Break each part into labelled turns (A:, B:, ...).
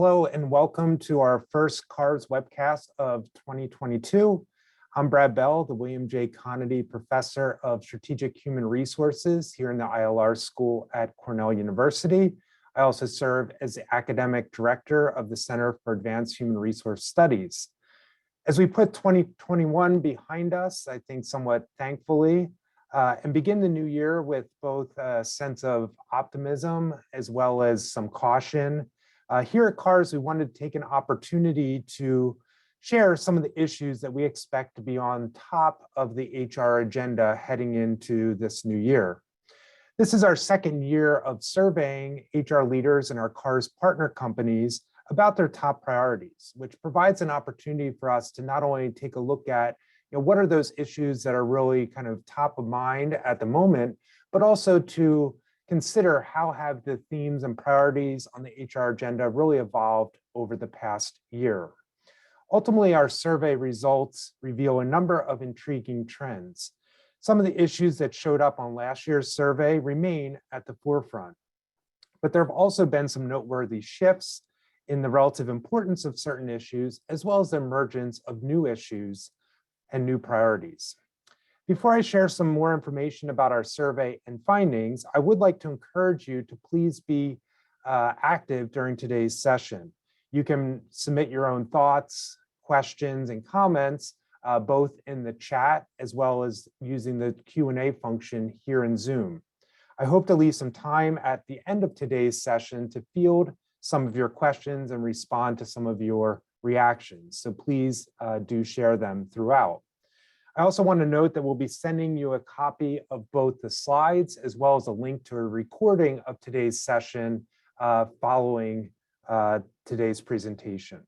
A: Hello and welcome to our first CAHRS webcast of 2022. I'm Brad Bell, the William J. Conaty Professor of Strategic Human Resources here in the ILR School at Cornell University. I also serve as the Academic Director of the Center for Advanced Human Resource Studies. As we put 2021 behind us, I think somewhat thankfully, and begin the new year with both a sense of optimism as well as some caution. Here at CAHRS, we wanted to take an opportunity to share some of the issues that we expect to be on top of the HR agenda heading into this new year. This is our second year of surveying HR leaders in our CAHRS partner companies about their top priorities, which provides an opportunity for us to not only take a look at what are those issues that are really kind of top of mind at the moment, but also to consider how have the themes and priorities on the HR agenda really evolved over the past year. Ultimately, our survey results reveal a number of intriguing trends. Some of the issues that showed up on last year's survey remain at the forefront, but there have also been some noteworthy shifts in the relative importance of certain issues, as well as the emergence of new issues and new priorities. Before I share some more information about our survey and findings, I would like to encourage you to please be active during today's session. You can submit your own thoughts, questions, and comments, both in the chat as well as using the Q&A function here in Zoom. I hope to leave some time at the end of today's session to field some of your questions and respond to some of your reactions. So please do share them throughout. I also want to note that we'll be sending you a copy of both the slides as well as a link to a recording of today's session following today's presentation.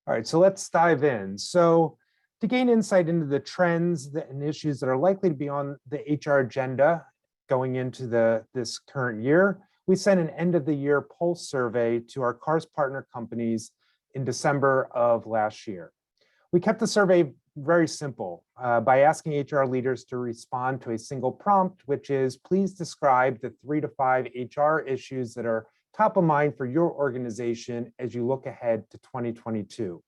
A: All right, so let's dive in. So to gain insight into the trends and issues that are likely to be on the HR agenda going into this current year, we sent an end of the year pulse survey to our CAHRS partner companies in December of last year. We kept the survey very simple by asking HR leaders to respond to a single prompt, which is please describe the 3 to 5 HR issues that are top of mind for your organization as you look ahead to 2022.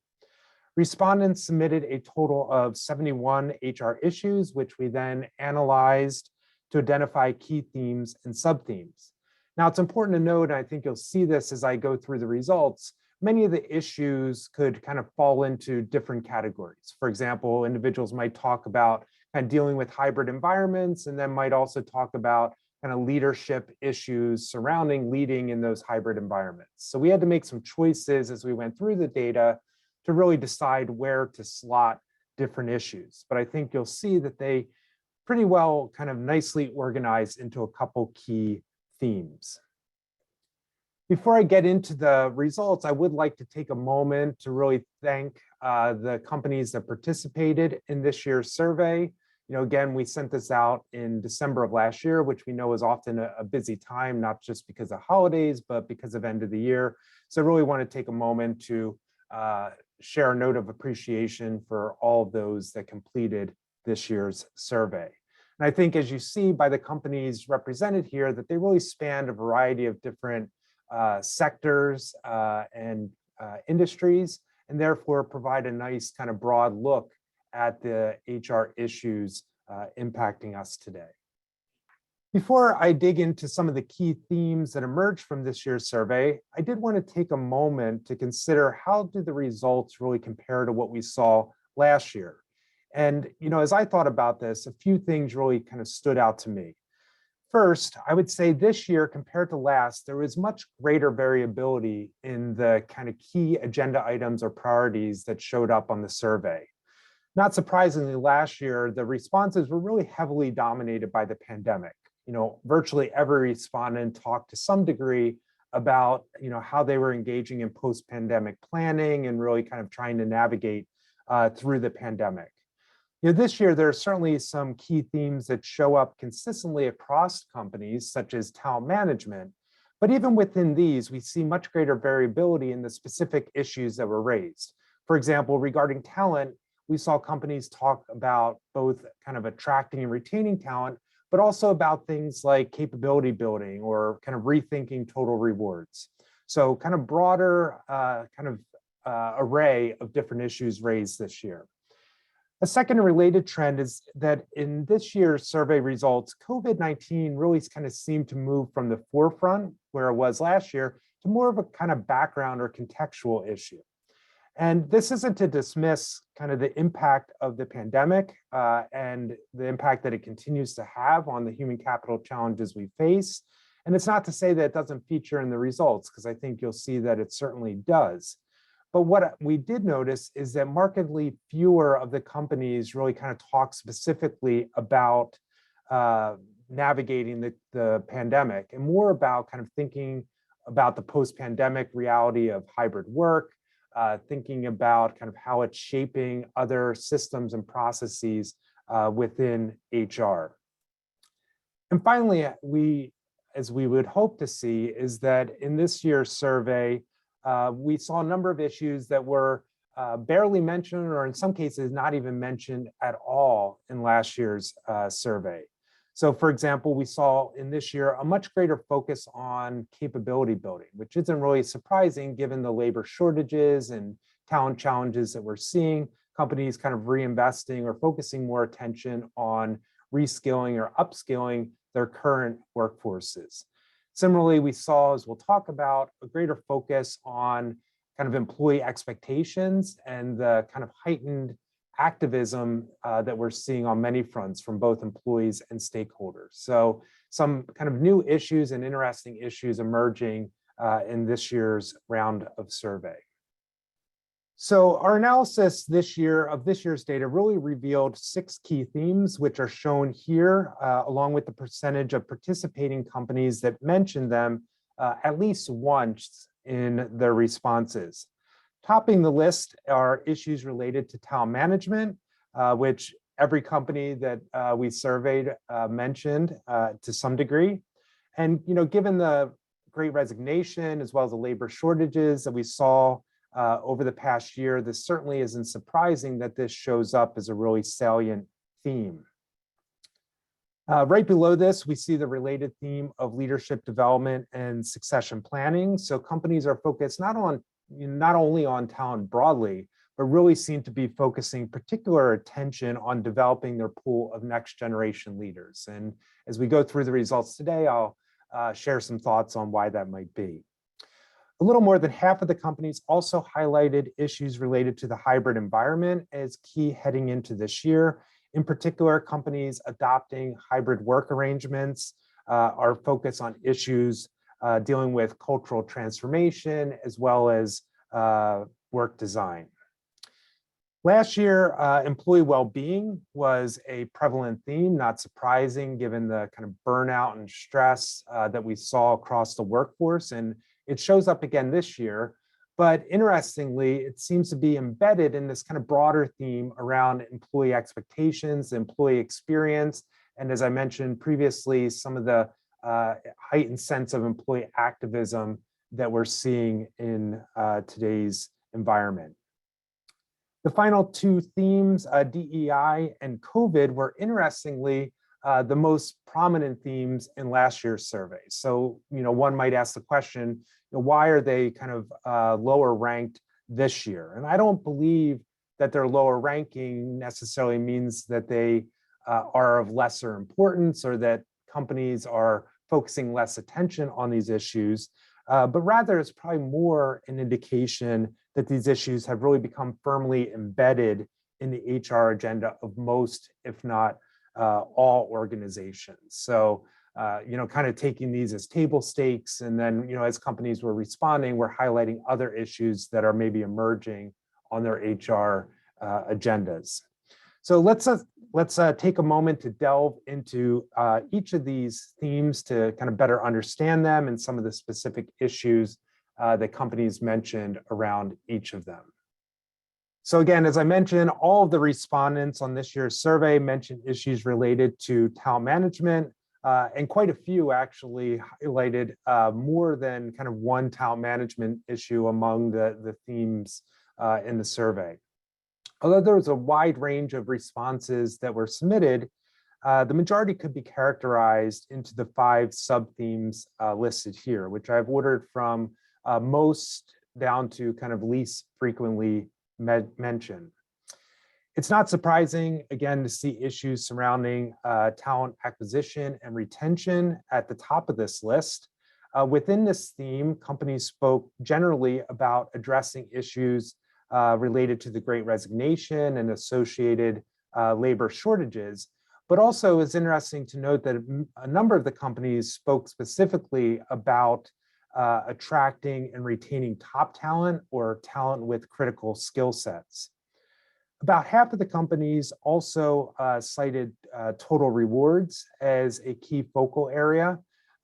A: Respondents submitted a total of 71 HR issues, which we then analyzed to identify key themes and sub-themes. Now, it's important to note, and I think you'll see this as I go through the results, many of the issues could kind of fall into different categories. For example, individuals might talk about kind of dealing with hybrid environments, and then might also talk about kind of leadership issues surrounding leading in those hybrid environments. So we had to make some choices as we went through the data to really decide where to slot different issues. But I think you'll see that they pretty well kind of nicely organized into a couple key themes. Before I get into the results, I would like to take a moment to really thank the companies that participated in this year's survey. Again, we sent this out in December of last year, which we know is often a busy time, not just because of holidays, but because of end of the year. So I really want to take a moment to share a note of appreciation for all of those that completed this year's survey. And I think as you see by the companies represented here, that they really spanned a variety of different sectors and industries, and therefore provide a nice kind of broad look at the HR issues impacting us today. Before I dig into some of the key themes that emerged from this year's survey, I did want to take a moment to consider how do the results really compare to what we saw last year. And as I thought about this, a few things really kind of stood out to me. First, I would say this year compared to last, there was much greater variability in the kind of key agenda items or priorities that showed up on the survey. Not surprisingly, last year, the responses were really heavily dominated by the pandemic. Virtually every respondent talked to some degree about, how they were engaging in post-pandemic planning and really kind of trying to navigate through the pandemic. This year, there are certainly some key themes that show up consistently across companies, such as talent management. But even within these, we see much greater variability in the specific issues that were raised. For example, regarding talent, we saw companies talk about both kind of attracting and retaining talent, but also about things like capability building or kind of rethinking total rewards. So kind of broader array of different issues raised this year. A second related trend is that in this year's survey results, COVID-19 really kind of seemed to move from the forefront where it was last year to more of a kind of background or contextual issue. And this isn't to dismiss kind of the impact of the pandemic and the impact that it continues to have on the human capital challenges we face. And it's not to say that it doesn't feature in the results, because I think you'll see that it certainly does. But what we did notice is that markedly fewer of the companies really kind of talk specifically about navigating the pandemic, and more about kind of thinking about the post-pandemic reality of hybrid work, thinking about kind of how it's shaping other systems and processes within HR. And finally, as we would hope to see, is that in this year's survey, we saw a number of issues that were barely mentioned, or in some cases not even mentioned at all in last year's survey. So for example, we saw in this year a much greater focus on capability building, which isn't really surprising given the labor shortages and talent challenges that we're seeing, companies kind of reinvesting or focusing more attention on reskilling or upskilling their current workforces. Similarly, we saw, as we'll talk about, a greater focus on kind of employee expectations and the kind of heightened activism that we're seeing on many fronts from both employees and stakeholders. So some kind of new issues and interesting issues emerging in this year's round of survey. So our analysis this year's data really revealed 6 key themes, which are shown here, along with the percentage of participating companies that mentioned them at least once in their responses. Topping the list are issues related to talent management, which every company that we surveyed mentioned to some degree. And given the Great Resignation, as well as the labor shortages that we saw over the past year, this certainly isn't surprising that this shows up as a really salient theme. Right below this, we see the related theme of leadership development and succession planning. So companies are focused not only on talent broadly, but really seem to be focusing particular attention on developing their pool of next generation leaders. And as we go through the results today, I'll share some thoughts on why that might be. A little more than half of the companies also highlighted issues related to the hybrid environment as key heading into this year. In particular, companies adopting hybrid work arrangements are focused on issues dealing with cultural transformation as well as work design. Last year, employee well-being was a prevalent theme, not surprising given the kind of burnout and stress that we saw across the workforce, and it shows up again this year. But interestingly, it seems to be embedded in this kind of broader theme around employee expectations, employee experience, and as I mentioned previously, some of the heightened sense of employee activism that we're seeing in today's environment. The final 2 themes, DEI and COVID, were interestingly the most prominent themes in last year's survey. So, one might ask the question, why are they kind of lower ranked this year? And I don't believe that their lower ranking necessarily means that they are of lesser importance or that companies are focusing less attention on these issues, but rather it's probably more an indication that these issues have really become firmly embedded in the HR agenda of most, if not all organizations. So, kind of taking these as table stakes, and then, as companies were responding, we're highlighting other issues that are maybe emerging on their HR agendas. So let's take a moment to delve into each of these themes to kind of better understand them and some of the specific issues that companies mentioned around each of them. So again, as I mentioned, all of the respondents on this year's survey mentioned issues related to talent management, and quite a few actually highlighted more than kind of one talent management issue among the themes in the survey. Although there was a wide range of responses that were submitted, the majority could be characterized into the 5 sub-themes listed here, which I've ordered from most down to kind of least frequently mentioned. It's not surprising, again, to see issues surrounding talent acquisition and retention at the top of this list. Within this theme, companies spoke generally about addressing issues related to the Great Resignation and associated labor shortages. But also it's interesting to note that a number of the companies spoke specifically about attracting and retaining top talent or talent with critical skill sets. About half of the companies also cited total rewards as a key focal area.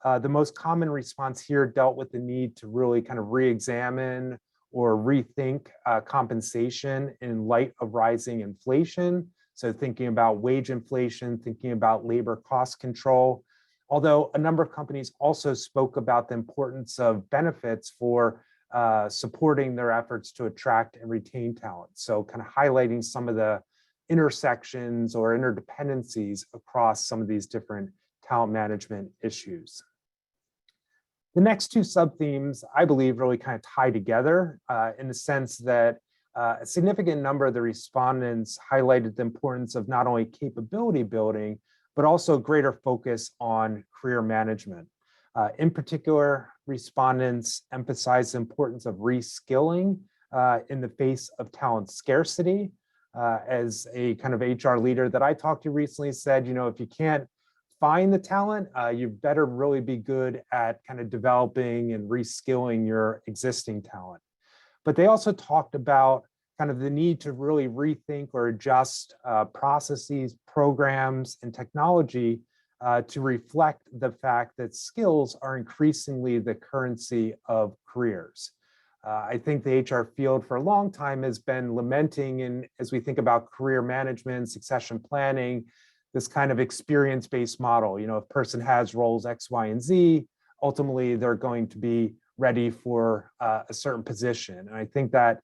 A: The most common response here dealt with the need to really kind of re-examine or rethink compensation in light of rising inflation. So thinking about wage inflation, thinking about labor cost control. Although a number of companies also spoke about the importance of benefits for supporting their efforts to attract and retain talent. So kind of highlighting some of the intersections or interdependencies across some of these different talent management issues. The next two sub-themes, I believe, really kind of tie together in the sense that a significant number of the respondents highlighted the importance of not only capability building, but also greater focus on career management. In particular, respondents emphasized the importance of reskilling in the face of talent scarcity. As a kind of HR leader that I talked to recently said, you know, if you can't find the talent, you better really be good at kind of developing and reskilling your existing talent. But they also talked about kind of the need to really rethink or adjust processes, programs, and technology to reflect the fact that skills are increasingly the currency of careers. I think the HR field for a long time has been lamenting, and as we think about career management, succession planning, this kind of experience-based model. You know, if a person has roles X, Y, and Z, ultimately they're going to be ready for a certain position. And I think that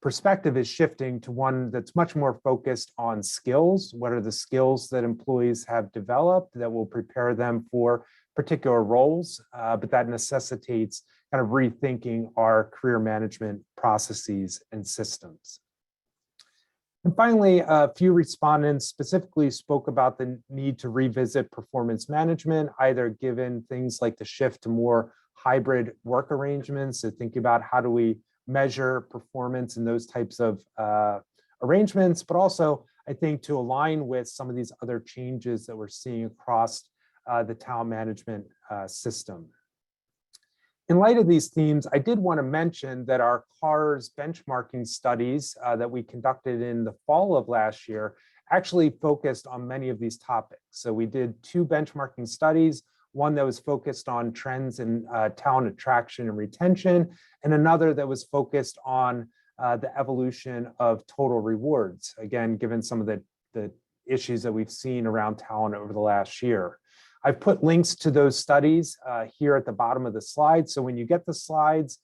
A: perspective is shifting to one that's much more focused on skills. What are the skills that employees have developed that will prepare them for particular roles, but that necessitates kind of rethinking our career management processes and systems. And finally, a few respondents specifically spoke about the need to revisit performance management, either given things like the shift to more hybrid work arrangements, so thinking about how do we measure performance in those types of arrangements, but also I think to align with some of these other changes that we're seeing across the talent management system. In light of these themes, I did want to mention that our CAHRS benchmarking studies that we conducted in the fall of last year actually focused on many of these topics. So we did two benchmarking studies, one that was focused on trends in talent attraction and retention, and another that was focused on the evolution of total rewards, again, given some of the issues that we've seen around talent over the last year. I've put links to those studies here at the bottom of the slide. So when you get the slides,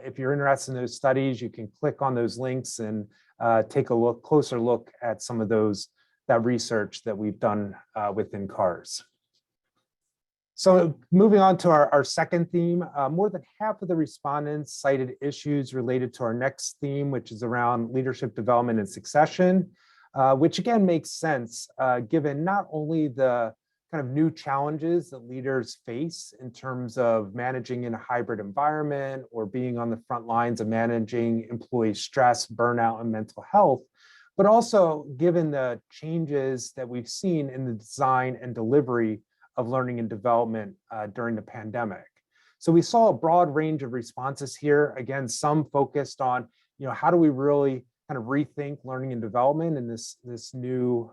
A: if you're interested in those studies, you can click on those links and take a closer look at some of that research that we've done within CAHRS. So moving on to our second theme, more than half of the respondents cited issues related to our next theme, which is around leadership development and succession, which again makes sense given not only the kind of new challenges that leaders face in terms of managing in a hybrid environment or being on the front lines of managing employee stress, burnout, and mental health, but also given the changes that we've seen in the design and delivery of learning and development during the pandemic. So we saw a broad range of responses here. Again, some focused on, you know, how do we really kind of rethink learning and development in this new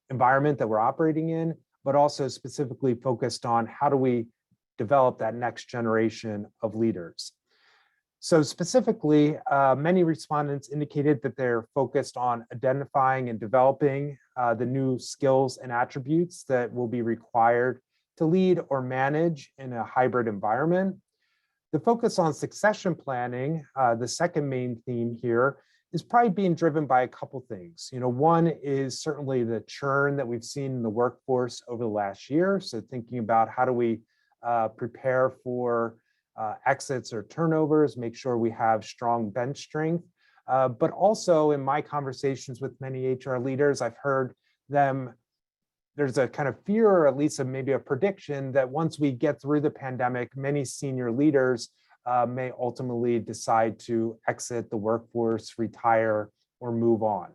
A: environment that we're operating in, but also specifically focused on how do we develop that next generation of leaders. So specifically, many respondents indicated that they're focused on identifying and developing the new skills and attributes that will be required to lead or manage in a hybrid environment. The focus on succession planning, the second main theme here, is probably being driven by a couple things. You know, one is certainly the churn that we've seen in the workforce over the last year. So thinking about how do we prepare for exits or turnovers, make sure we have strong bench strength. But also in my conversations with many HR leaders, I've heard there's a kind of fear, or at least maybe a prediction, that once we get through the pandemic, many senior leaders may ultimately decide to exit the workforce, retire, or move on.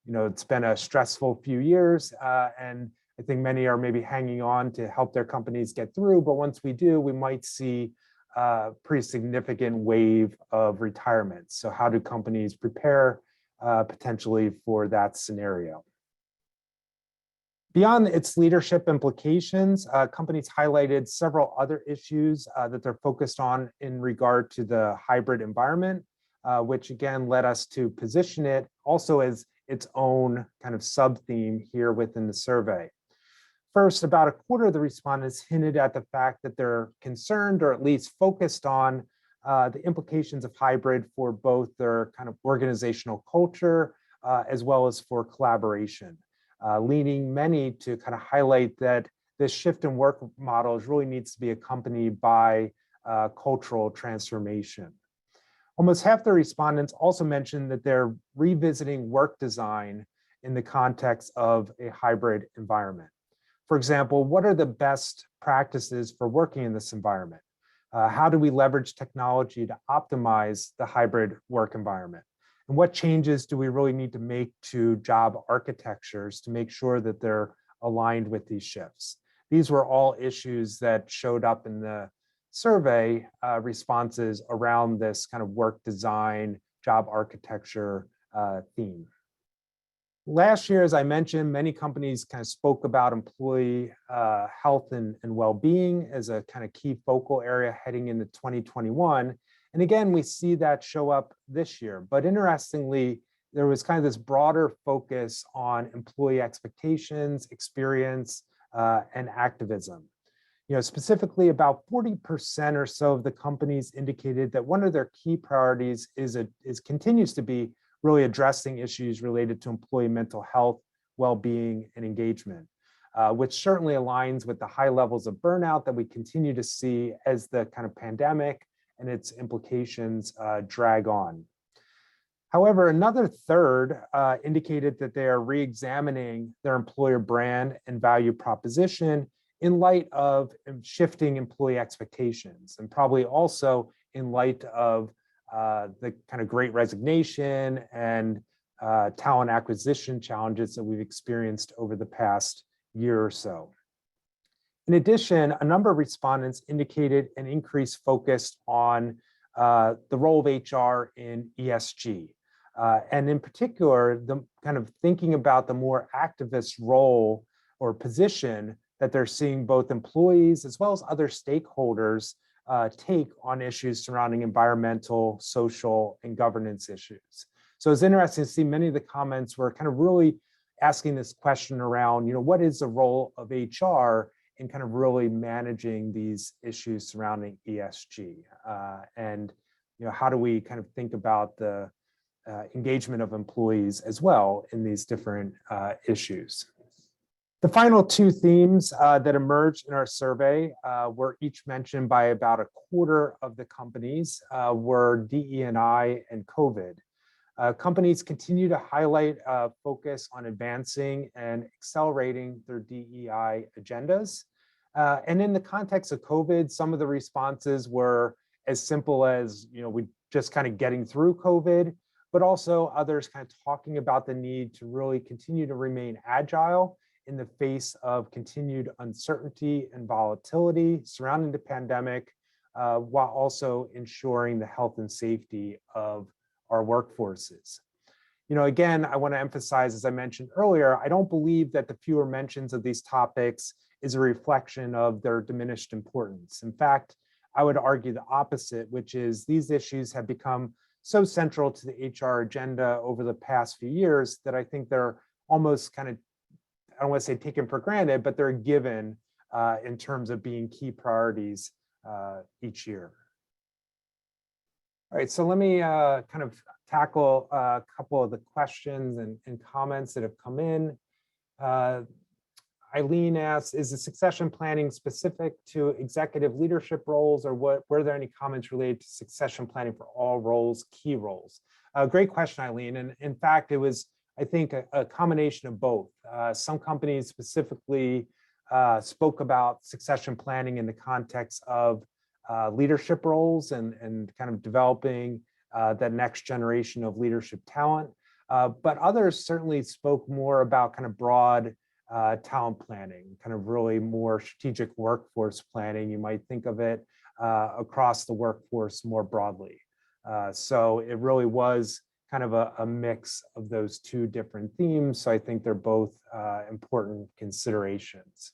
A: It's been a stressful few years, and I think many are maybe hanging on to help their companies get through. But once we do, we might see a pretty significant wave of retirements. So how do companies prepare potentially for that scenario? Beyond its leadership implications, companies highlighted several other issues that they're focused on in regard to the hybrid environment, which again led us to position it also as its own kind of sub-theme here within the survey. First, about a quarter of the respondents hinted at the fact that they're concerned, or at least focused on, the implications of hybrid for both their kind of organizational culture as well as for collaboration. Leading many to kind of highlight that this shift in work models really needs to be accompanied by cultural transformation. Almost half the respondents also mentioned that they're revisiting work design in the context of a hybrid environment. For example, what are the best practices for working in this environment? How do we leverage technology to optimize the hybrid work environment? And what changes do we really need to make to job architectures to make sure that they're aligned with these shifts? These were all issues that showed up in the survey responses around this kind of work design, job architecture theme. Last year, as I mentioned, many companies kind of spoke about employee health and well-being as a kind of key focal area heading into 2021. And again, we see that show up this year. But interestingly, there was kind of this broader focus on employee expectations, experience, and activism. Specifically about 40% or so of the companies indicated that one of their key priorities continues to be really addressing issues related to employee mental health, well-being, and engagement, which certainly aligns with the high levels of burnout that we continue to see as the kind of pandemic and its implications drag on. However, another third indicated that they are re-examining their employer brand and value proposition in light of shifting employee expectations, and probably also in light of the kind of great resignation and talent acquisition challenges that we've experienced over the past year or so. In addition, a number of respondents indicated an increased focus on the role of HR in ESG. And in particular, the kind of thinking about the more activist role or position that they're seeing both employees as well as other stakeholders take on issues surrounding environmental, social, and governance issues. So it's interesting to see many of the comments were kind of really asking this question around, what is the role of HR in kind of really managing these issues surrounding ESG? And how do we kind of think about the engagement of employees as well in these different issues? The final two themes that emerged in our survey were each mentioned by about a quarter of the companies were DE&I and COVID. Companies continue to highlight focus on advancing and accelerating their DEI agendas. And in the context of COVID, some of the responses were as simple as, we just kind of getting through COVID, but also others kind of talking about the need to really continue to remain agile in the face of continued uncertainty and volatility surrounding the pandemic, while also ensuring the health and safety of our workforces. Again, I want to emphasize, as I mentioned earlier, I don't believe that the fewer mentions of these topics is a reflection of their diminished importance. In fact, I would argue the opposite, which is these issues have become so central to the HR agenda over the past few years that I think they're almost kind of, I don't want to say taken for granted, but they're given in terms of being key priorities each year. All right, so let me kind of tackle a couple of the questions and comments that have come in. Eileen asks, is the succession planning specific to executive leadership roles, or were there any comments related to succession planning for all roles, key roles? Great question, Eileen. And in fact, it was, I think, a combination of both. Some companies specifically spoke about succession planning in the context of leadership roles and kind of developing that next generation of leadership talent. But others certainly spoke more about kind of broad talent planning, kind of really more strategic workforce planning. You might think of it across the workforce more broadly. So it really was kind of a mix of those two different themes. So I think they're both important considerations.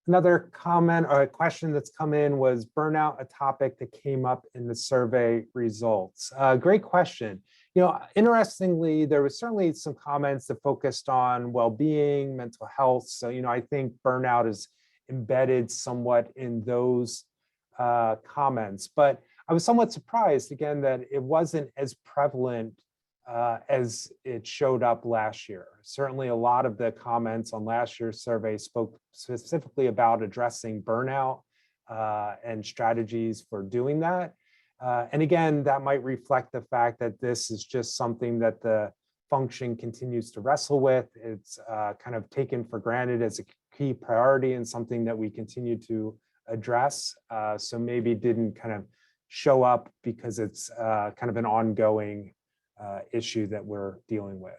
A: Another comment or a question that's come in was burnout, a topic that came up in the survey results. Great question. You know, interestingly, there was certainly some comments that focused on well-being, mental health. So, you know, I think burnout is embedded somewhat in those comments, but I was somewhat surprised again that it wasn't as prevalent as it showed up last year. Certainly a lot of the comments on last year's survey spoke specifically about addressing burnout and strategies for doing that. And again, that might reflect the fact that this is just something that the function continues to wrestle with. It's kind of taken for granted as a key priority and something that we continue to address. So maybe didn't kind of show up because it's kind of an ongoing issue that we're dealing with.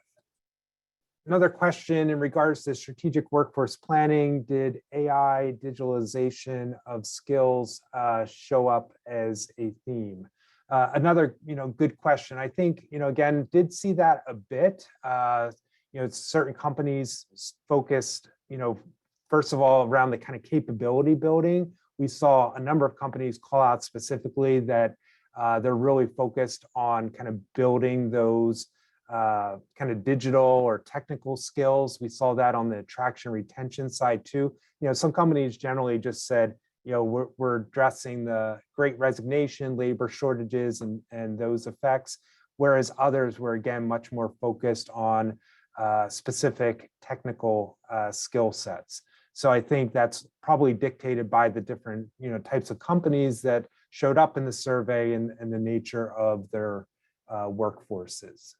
A: Another question in regards to strategic workforce planning, did AI digitalization of skills show up as a theme? Another, good question. I think, again, did see that a bit. Certain companies focused, first of all, around the kind of capability building. We saw a number of companies call out specifically that they're really focused on kind of building those kind of digital or technical skills. We saw that on the attraction retention side too. Some companies generally just said, we're addressing the great resignation, labor shortages, and those effects, whereas others were, again, much more focused on specific technical skill sets. So I think that's probably dictated by the different, types of companies that showed up in the survey and the nature of their workforces.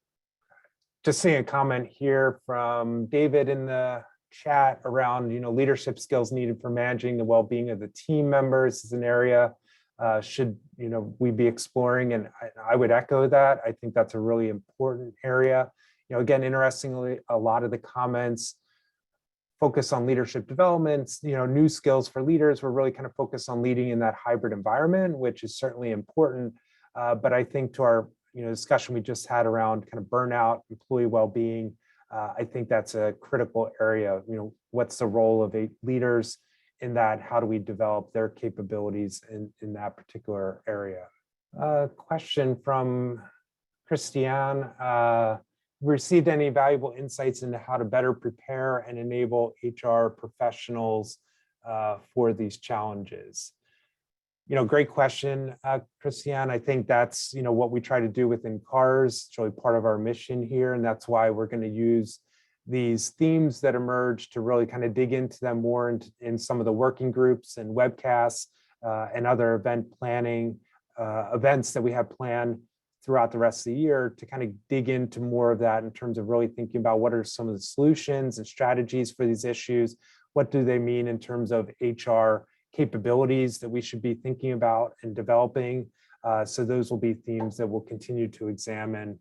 A: Just seeing a comment here from David in the chat around, leadership skills needed for managing the well-being of the team members is an area should, we be exploring, and I would echo that. I think that's a really important area. Again, interestingly, a lot of the comments focus on leadership developments, new skills for leaders. We're really kind of focused on leading in that hybrid environment, which is certainly important. But I think to our discussion we just had around kind of burnout, employee well-being, I think that's a critical area. What's the role of leaders in that? How do we develop their capabilities in that particular area? Question from Christiane. Received any valuable insights into how to better prepare and enable HR professionals for these challenges? Great question, Christiane. I think that's, what we try to do within CAHRS. It's really part of our mission here. And that's why we're going to use these themes that emerge to really kind of dig into them more in some of the working groups and webcasts and other event planning events that we have planned throughout the rest of the year to kind of dig into more of that in terms of really thinking about what are some of the solutions and strategies for these issues. What do they mean in terms of HR capabilities that we should be thinking about and developing? So those will be themes that we'll continue to examine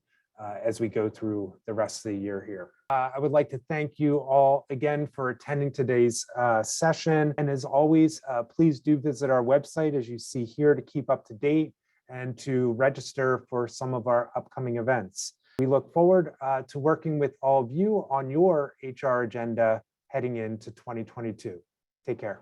A: as we go through the rest of the year here. I would like to thank you all again for attending today's session. And as always, please do visit our website, as you see here, to keep up to date and to register for some of our upcoming events. We look forward to working with all of you on your HR agenda heading into 2022. Take care.